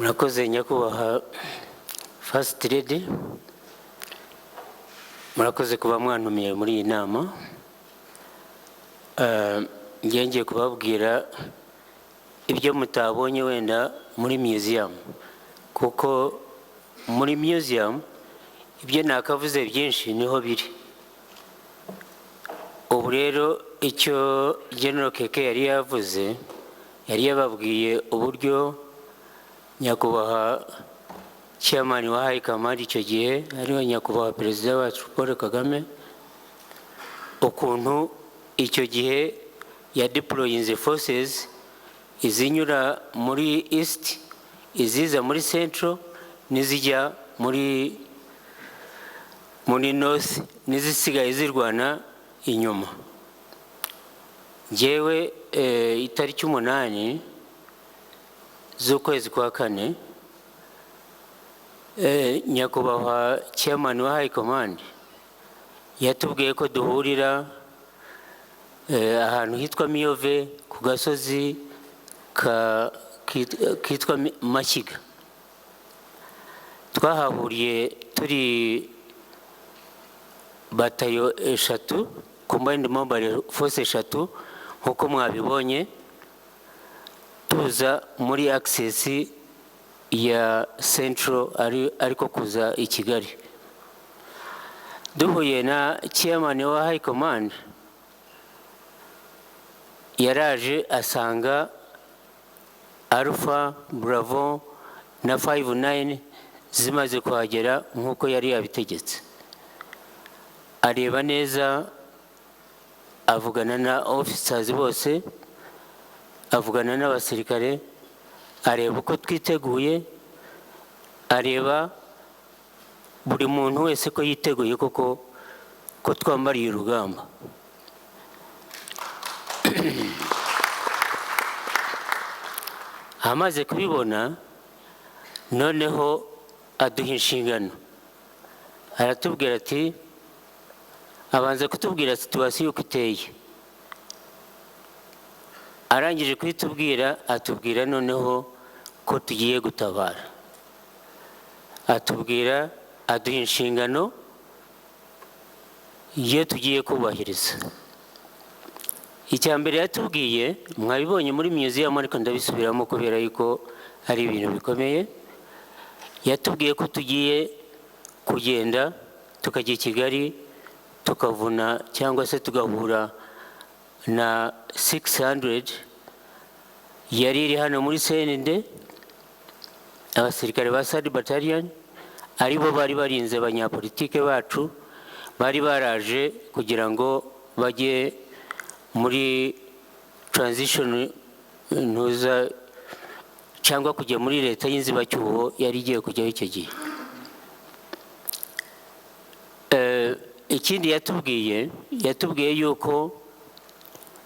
Murakoze nyakubahwa First Lady, murakoze kuba mwantumiye muri iyi nama. Ngiye kubabwira ibyo mutabonye wenda muri museum, kuko muri museum ibyo nakavuze byinshi niho biri. Ubu rero icyo General Keke yari yavuze, yari yababwiye uburyo nyakubahwa chairman wa High Command icyo gihe ariwe nyakubahwa perezida wacu Paul Kagame, ukuntu icyo gihe ya deploying forces izinyura muri East, iziza muri Central, nizijya muri North, nizisigaye zirwana inyuma. Njyewe itariki 8 z'ukwezi kwa 4 nyakubahwa chairman wa High Command yatubwiye ko duhurira ahantu hitwa Miyove ku gasozi kitwa Mashyiga. Twahahuriye turi batayo 3, combined mobile force 3 nkuko mwabibonye, tuza muri access ya Central ariko kuza i Kigali. Duhuye na chairman wa High Command, yaraje asanga Alpha, Bravo na 59 zimaze kuhagera nkuko yari yabitegetse. Areba neza, avugana na officers bose, avugana n'abasirikare, areba uko twiteguye, areba buri muntu wese ko yiteguye koko ko twambariye urugamba. Amaze kubibona, noneho aduha inshingano, aratubwira ati, abanza kutubwira situation uko iteye. Arangije kwitubwira, atubwira noneho ko tugiye gutabara. Atubwira, aduha inshingano iyo tugiye kubahiriza. Icyambere yatubwiye, mwabibonye muri museum ariko ndabisubiramo kubera yuko ari ibintu bikomeye. Yatubwiye ko tugiye kugenda tukajya i Kigali, tukavuna cyangwa se tugahura na 600 yari iri hano muri CND, abasirikare ba Third Battalion, aribo bari barinze abanyapolitike bacu, bari baraje kugira ngo bajye muri transition ntuza cyangwa kujya muri leta y'inzibacyuho yari igiye kujyaho icyo gihe. Ikindi yatubwiye yuko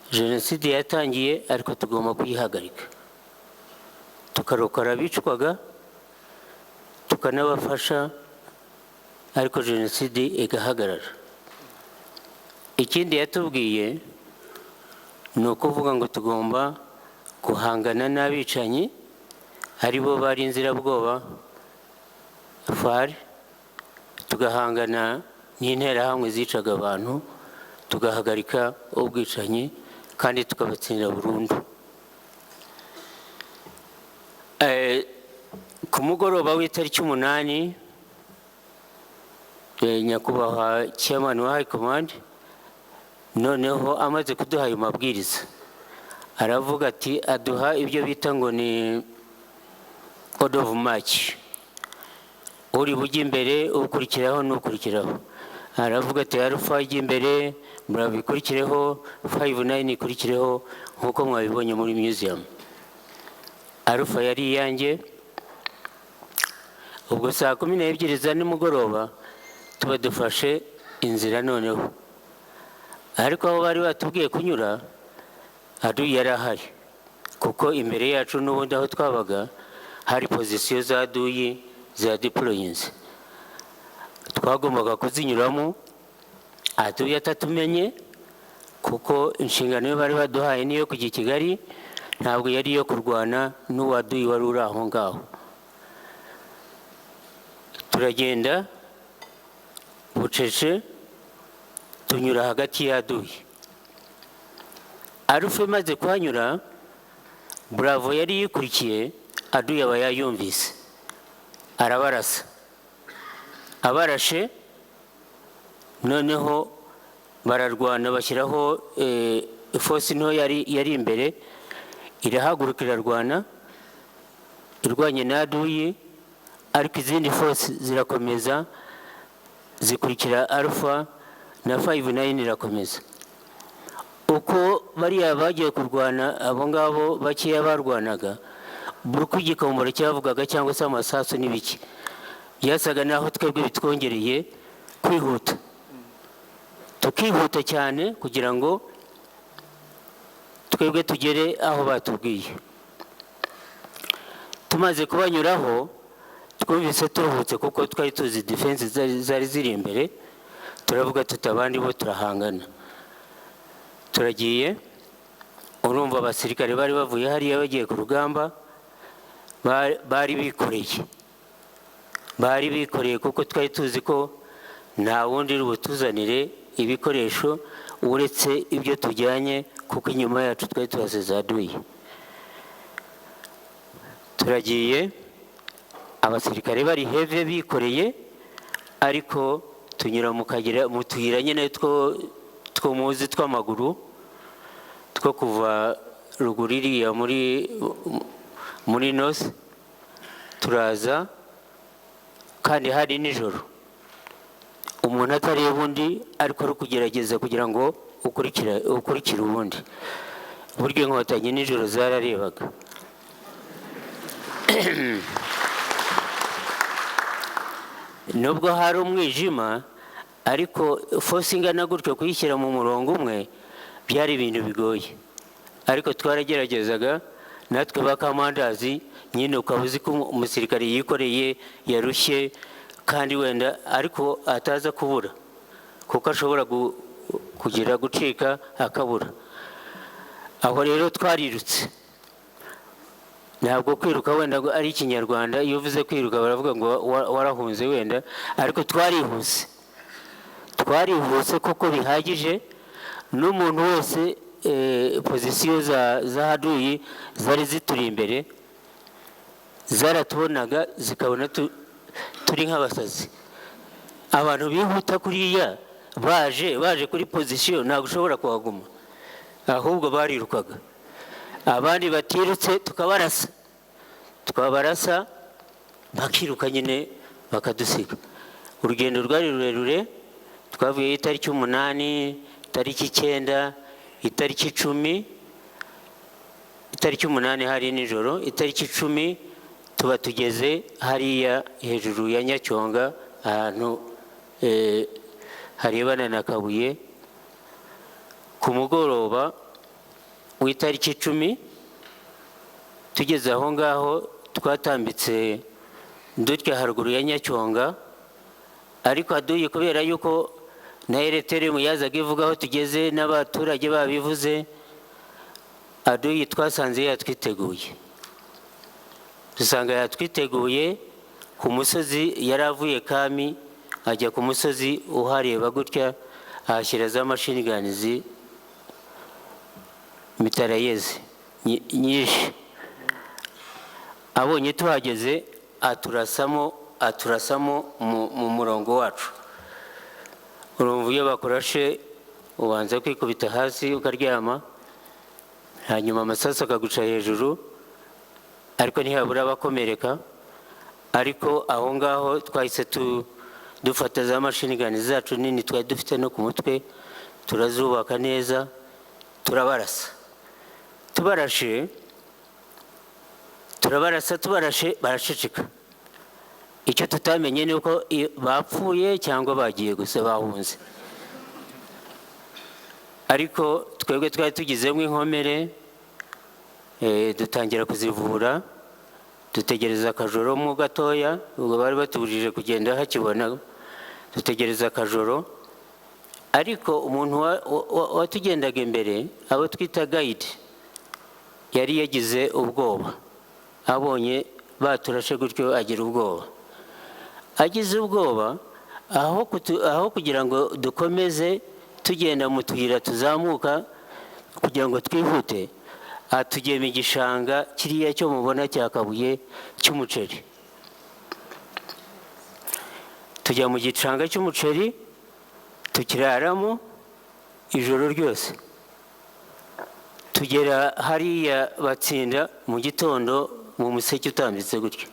jenoside yatangiye ariko tugomba kuyihagarika, tukarokora abicwaga, tukanabafasha, ariko jenoside igahagarara. Ikindi yatubwiye ni ukuvuga ngo tugomba guhangana n'abicanyi, aribo bari inzirabwoba FAR, tugahangana n'interahamwe zicaga abantu, tugahagarika ubwicanyi kandi tukabatsindira burundu. Ku mugoroba w'itariki 8 nyakubahwa chairman wa High Command noneho amaze kuduha ayo mabwiriza, aravuga ati, aduha ibyo bita ngo ni order of march, uri bujye imbere, ukurikiraho n'ukurikiraho. Aravuga ati, Alpha ijya imbere, Bravo ikurikireho, 59 ikurikireho, nkuko mwabibonye muri museum. Alpha yari iyanjye. Ubwo saa 12 za nimugoroba tuba dufashe inzira noneho, ariko aho bari batubwiye kunyura aduyi yari ahari, kuko imbere yacu n'ubundi aho twabaga hari position za aduyi za deployings. Twagombaga kuzinyuramo, aduyi atatumenye, kuko inshingano yo bari baduhaye niyo kujya i Kigali, ntabwo yari yo kurwana n'uwaduyi wari uri aho ngaho. turagenda bucece tunyura hagati y'Aduyi. Arufe maze kuhanyura, Bravo yari yikurikiye, Aduyi aba yayumvise, arabarasa. Abarashe noneho bararwana, bashyiraho force nto yari imbere, irahaguruka irarwana, irwanye na Aduyi, ariko izindi force zirakomeza zikurikira Alpha na 59 irakomeza. Uko bariya bagiye kurwana, abo ngabo bakiya barwanaga, buri uko igikomboro cyavugaga cyangwa se amasasu n'ibiki, byasaga naho twebwe bitwongereye kwihuta, tukihuta cyane kugira ngo twebwe tugere aho batubwiye. Tumaze kubanyuraho twumvise turuhutse kuko twari tuzi defense zari ziri imbere, turavuga tutabandi bo turahangana. Turagiye, urumva abasirikare bari bavuye hariya bagiye ku rugamba, bari bikoreye kuko twari tuzi ko nta wundi uri butuzanire ibikoresho uretse ibyo tujyanye, kuko inyuma yacu twari tuhasize Aduyi. Turagiye, abasirikare bari heve bikoreye, ariko tunyura mu tuyira nyine two muzi tw'amaguru, two kuva ruguru iriya muri North, turaza kandi hari nijoro, umuntu atareba undi ariko ari kugerageza kugira ngo ukurikire ubundi. Burya inkotanyi nijoro zararebaga. Nubwo hari umwijima, ariko force ingana gutyo kuyishyira mu murongo umwe byari ibintu bigoye, ariko twarageragezaga natwe bakamandazi nyine, ukaba uzi ko umusirikare yikoreye yarushye kandi wenda ariko ataza kubura, kuko ashobora kugira gucika akabura. Aho rero twarirutse, ntabwo kwiruka wenda ari ikinyarwanda, iyo uvuze kwiruka baravuga ngo warahunze wenda, ariko twarihuse kuko bihagije. N'umuntu wese pozisiyo za Aduyi zari zituri imbere, zaratubonaga zikabona turi nk'abasazi. Abantu bihuta kuriya baje kuri pozisiyo ntabwo ushobora kuhaguma, ahubwo barirukaga. Abandi batirutse tukabarasa bakiruka nyine bakadusiga. Urugendo rwari rurerure, twavuye itariki 8, itariki 9, itariki 10, itariki 8 hari nijoro, itariki 10 tuba tugeze hariya hejuru ya Nyacyonga, ahantu harebana na Kabuye. Ku mugoroba w'itariki 10 tugeze aho ngaho, twatambitse dutya haruguru ya Nyacyonga, ariko Aduyi kubera yuko na RTRM yazaga ivuga aho tugeze n'abaturage babivuze, Aduyi twasanze yatwiteguye. Dusanga yatwiteguye ku musozi, yaravuye Kami ajya ku musozi uhareba gutya, ahashyira za machine guns mitarayeze nyinshi. Abonye tuhageze aturasamo mu murongo wacu. Urumva iyo bakurashe ubanza kwikubita hasi ukaryama, hanyuma amasasu akaguca hejuru, ariko ntihabura abakomereka. Ariko aho ngaho twahise dufata za machine guns zacu nini twari dufite no ku mutwe, turazubaka neza, turabarasa. Tubarashe baraceceka. Icyo tutamenye ni uko bapfuye cyangwa bagiye gusa bahunze. Ariko twebwe twari tugizemo inkomere, dutangira kuzivura, dutegereza akajoro mu gatoya, ubwo bari batubujije kugenda hakibona, dutegereza akajoro. Ariko umuntu watugendaga imbere, abo twita guide, yari yagize ubwoba, abonye baturashe gutyo agira ubwoba. agize ubwoba aho kugira ngo dukomeze tugenda mu tuyira tuzamuka kugira ngo twihute, tugiye mu gishanga kiriya cyo mubona cya Kabuye cy'umuceri. Tujya mu gishanga cy'umuceri tukiraramo ijoro ryose, tugera hariya Batsinda mu gitondo mu museke utambitse gutya.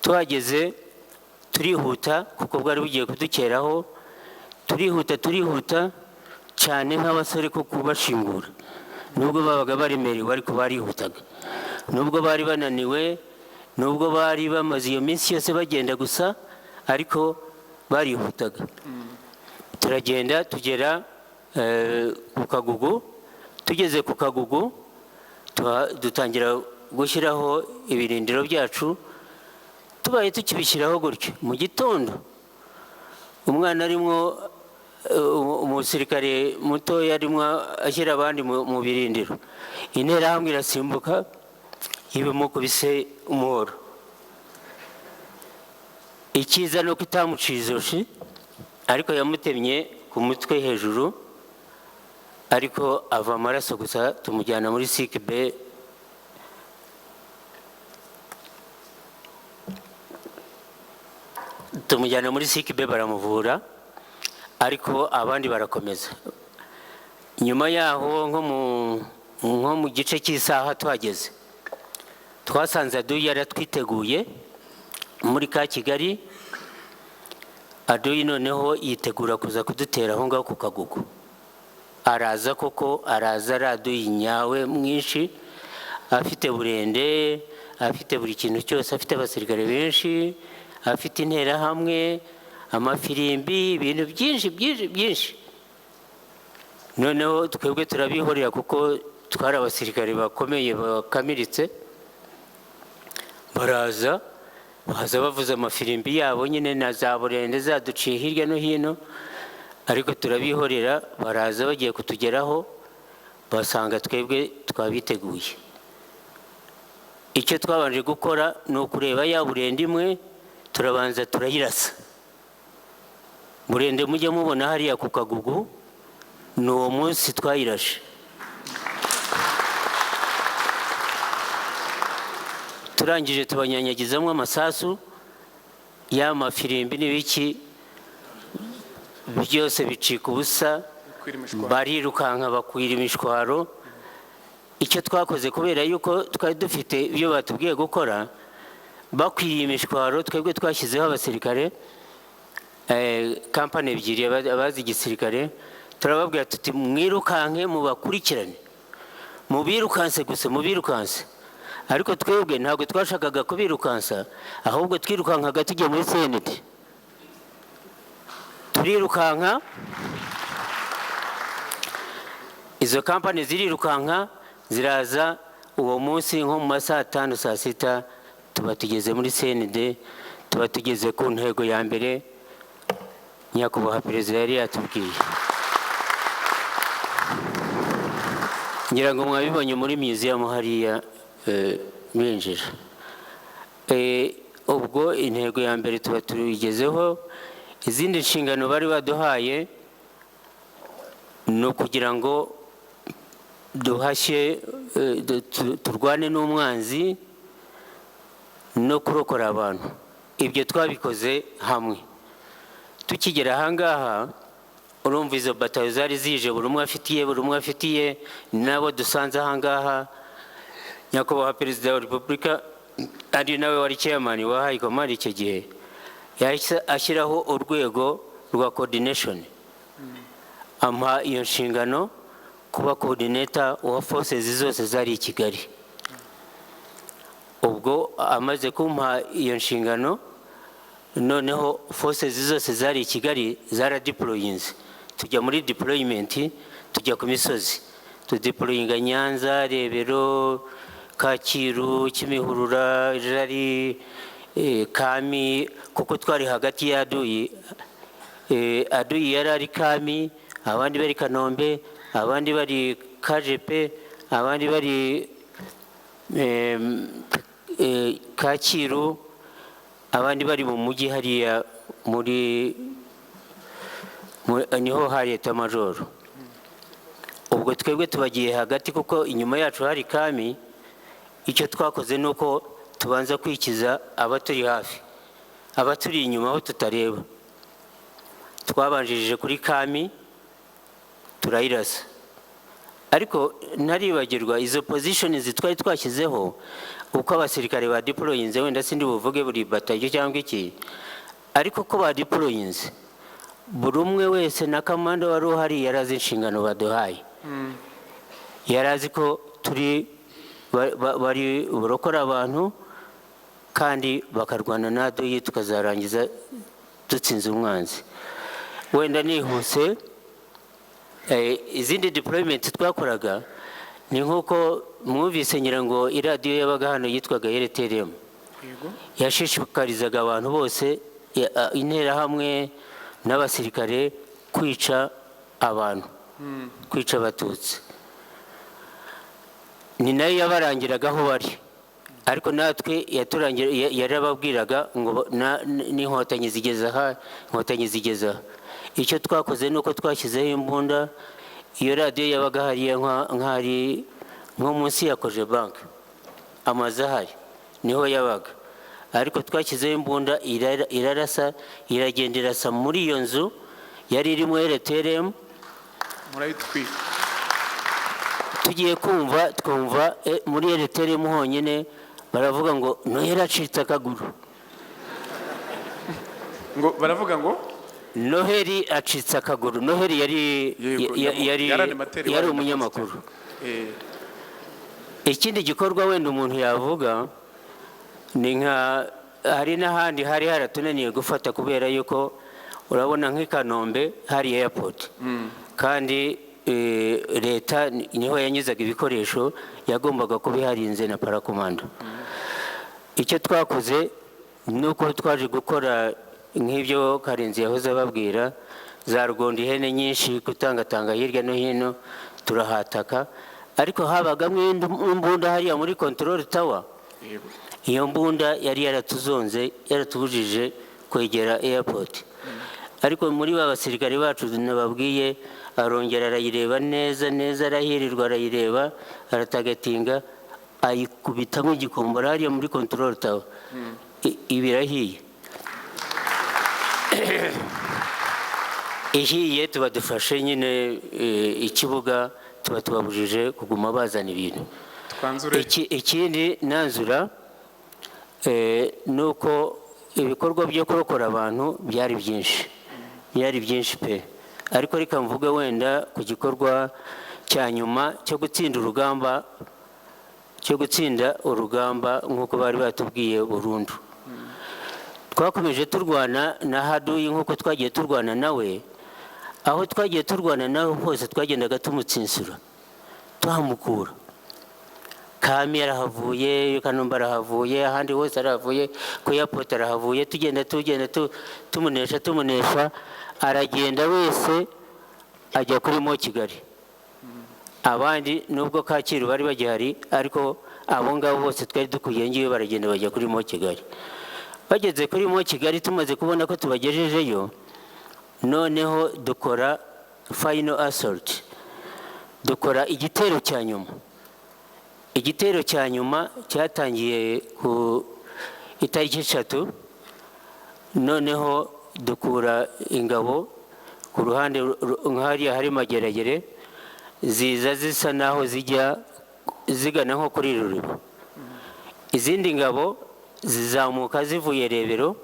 Tuhageze turihuta kuko bwari bugiye kudukeraho, turihuta cyane nk'abasore ko kubashingura, nubwo babaga baremerewe ariko barihutaga, nubwo bari bananiwe, nubwo bari bamaze iyo minsi yose bagenda gusa ariko barihutaga. Turagenda tugera ku Kagugu. Tugeze ku Kagugu dutangira gushyiraho ibirindiro byacu. Tubaye tukibishyiraho gutyo mu gitondo, umwana arimo umusirikare muto yarimo ashyira abandi mu birindiro, interahamwe irasimbuka ibimukubise umuhoro. Ikiza no kutamuciye ijosi, ariko yamutemye ku mutwe hejuru, ariko ava amaraso gusa. Tumujyana muri sikibe, baramuvura, ariko abandi barakomeza. Nyuma yaho nko mu gice cy'isaha tuhageze, twasanze Aduyi yaratwiteguye muri ka Kigali. Aduyi noneho yitegura kuza kudutera aho ngaho ku Kagugu. Araza koko, araza ari Aduyi nyawe mwinshi, afite burende, afite buri kintu cyose, afite abasirikare benshi, afite interahamwe, amafirimbi, ibintu byinshi. Noneho twebwe turabihorera kuko twari abasirikare bakomeye bakamiritse. Baza bavuza amafirimbi yabo nyine na za burende zaduciye hirya no hino, ariko turabihorera. Baraza bagiye kutugeraho, basanga twebwe twabiteguye. Icyo twabanje gukora ni ukureba ya burende imwe, turabanza turayirasa. Burende mujye mubona hariya ku Kagugu, ni uwo munsi twayirashe. Turangije tubanyanyagizamo amasasu, ya mafirimbi n'ibiki byose bicika ubusa, barirukanka bakwira imishwaro. Icyo twakoze kubera yuko twari dufite ibyo batubwiye gukora, bakwiriye imishwaro, twebwe twashyizeho abasirikare kampani ebyiri abazi igisirikare. Turababwira tuti mwirukanke mubakurikirane, mubirukanse gusa, mubirukanse. Ariko twebwe ntabwo twashakaga kubirukansa, ahubwo twirukankaga tujya muri CND. Turirukanka, izo kampani zirirukanka ziraza. Uwo munsi nko mu masaha 5 saa 6 tuba tugeze muri CND, tuba tugeze ku ntego ya mbere nyakubahwa perezida yari yatubwiye. Ngira ngo mwabibonye muri museum hariya binjira. Ubwo intego ya mbere tuba tuyigezeho. Izindi nshingano bari baduhaye no kugira ngo duhashye, turwane n'umwanzi no kurokora abantu. Ibyo twabikoze hamwe. Tukigera ahangaha, urumva izo batayo zari zije, buri umwe afitiye nabo dusanze ahangaha. Nyakubahwa perezida wa repubulika ari nawe wari chairman wa High Command icyo gihe, yahise ashyiraho urwego rwa coordination, ampa iyo nshingano kuba coordinator wa forces zose zari i Kigali. Ubwo amaze kumpa iyo nshingano, noneho forces zose zari i Kigali zaradeployinze. Tujya muri deployment, tujya ku misozi, tudeployinga Nyanza, Rebero, Kacyiru, Kimihurura, Jari, Kami, kuko twari hagati ya Aduyi. Aduyi yari ari Kami, abandi bari Kanombe, abandi bari KGP, abandi bari Kacyiru, abandi bari mu mujyi hariya niho hari etamajoro. Ubwo twebwe tubagiye hagati kuko inyuma yacu hari kami. Icyo twakoze nuko tubanza kwikiza abaturi hafi, abaturi inyuma aho tutareba. Twabanjirije kuri kami turayirasa, ariko ntaribagirwa izo positions twari twashyizeho uko abasirikare ba deployinze. Wenda sindi buvuge buri batayo cyangwa iki, ariko ko ba deployinze buri umwe wese na kamanda wari uhari yarazi inshingano baduhaye. Yarazi ko turi bari burokora abantu kandi bakarwana naduyi tukazarangiza dutsinze umwanzi. Wenda nihuse, izindi deployment twakoraga ni nkuko mwumvise ngira ngo iradiyo yabaga hano yitwaga RTRM. Yashishikarizaga abantu bose interahamwe n'abasirikare kwica abantu, kwica abatutsi. Ni nayo yabarangiraga aho bari, ariko natwe yarababwiraga ngo n'inkotanyi zigeza aha, inkotanyi zigeza aha. Icyo twakoze nuko twashyizeho imbunda. Iyo radiyo yabaga hariya nk'ahari nko munsi ya Koje Bank, amazu ahari niho yabaga, ariko twashyizeho imbunda irarasa, iragenda irasa muri iyo nzu yari irimo RTRM. Murayitwika. Tugiye twumva muri RTRM honyine baravuga ngo Noheli acitse akaguru. Ngo baravuga ngo Noheli acitse akaguru. Noheli yari umunyamakuru. Ikindi gikorwa wenda umuntu yavuga ni nka hari n'ahandi hari haratunaniye gufata kubera yuko urabona nk'i Kanombe hari airport, kandi leta niho yanyuzaga ibikoresho, yagombaga kubiharinze na parakomando. Icyo twakoze nuko twaje gukora nk'ibyo Karenzi yahoze ababwira, za rugondo ihene nyinshi kutangatanga hirya no hino, turahataka. Ariko habagamo imbunda hariya muri control tower. Iyo mbunda yari yaratuzonze, yaratubujije kwegera airport. Ariko muri ba basirikare bacu nababwiye, arongera arayireba neza neza, arahirirwa arayireba, aratagatinga, ayikubitamo igikombora hariya muri control tower. Ibirahiye. Ihiye tuba dufashe nyine ikibuga, tuba tubabujije kuguma bazana ibintu. Ikindi nanzura nuko ibikorwa byo kurokora abantu byari byinshi pe. Ariko reka mvuge wenda ku gikorwa cya nyuma cyo gutsinda urugamba nk'uko bari batubwiye burundu. Twakomeje turwana na Haduyi nk'uko twagiye turwana nawe. Aho twagiye turwana nawe hose twagendaga tumutsinsura, tuhamukura. Kami arahavuye, Kanombe arahavuye, ahandi hose arahavuye, ku airport arahavuye. Tugenda tumunesha, aragenda wese ajya kuri Mo Kigali. Abandi nubwo Kacyiru bari bagihari, ariko abo ngabo bose twari dukuye ngiyo baragenda bajya kuri Mo Kigali. Bageze kuri Mo Kigali tumaze kubona ko tubagejejeyo, noneho dukora final assault, dukora igitero cya nyuma. Igitero cya nyuma cyatangiye ku itariki 3, noneho dukura ingabo ku ruhande nk'ahariya hari Mageragere, ziza zisa naho zigana nko kuri Ruribo. Izindi ngabo zizamuka zivuye Rebero,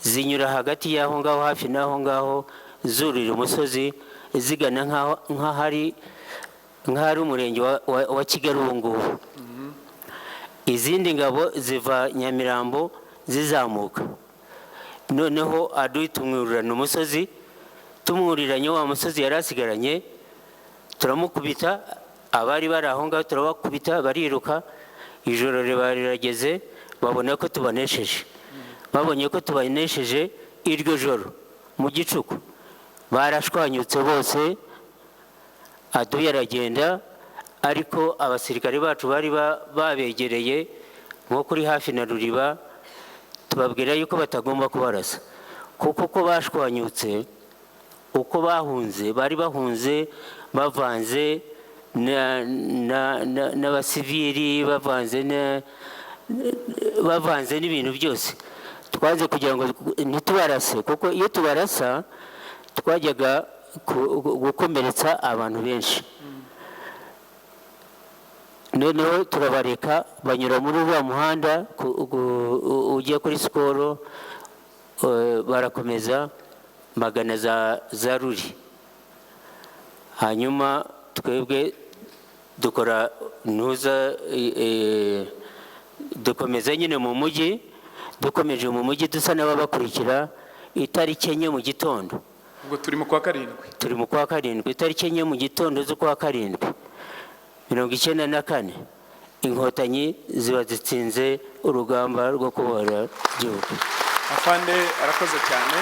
zinyura hagati y'aho ngaho, hafi n'aho ngaho, zurira umusozi zigana nk'ahari umurenge wa Kigali ubu ngubu. Izindi ngabo ziva Nyamirambo zizamuka. Noneho Haduyi tumwurirana umusozi, tumwuriranye wa musozi yari asigaranye, turamukubita. Abari bari aho ngaho turabakubita, bariruka. Ijoro rirageze, babona ko tubanesheje. Babonye ko tubanesheje iryo joro mu gicuku, barashwanyutse bose. Haduyi aragenda, ariko abasirikare bacu bari babegereye nko kuri hafi na Ruriba, tubabwira yuko batagomba kubarasa kuko ko bashwanyutse uko bahunze bari bahunze bavanze n'abasivili bavanze n'ibintu byose twaze kugira ngo ntitubarase kuko iyo tubarasa twajyaga gukomeretsa abantu benshi noneho turabareka banyura muri uriya muhanda ugiye kuri Skol barakomeza magana za Ruli hanyuma twebwe dukora ntuza dukomeza nyine mu mujyi dukomeje mu mujyi dusa n'ababakurikira itariki enye mu gitondo ubwo turi mu kwa karindwi itariki enye mu gitondo z'ukwa karindwi 1994 inkotanyi ziba zitsinze urugamba rwo kubohora igihugu. Afande arakoze cyane.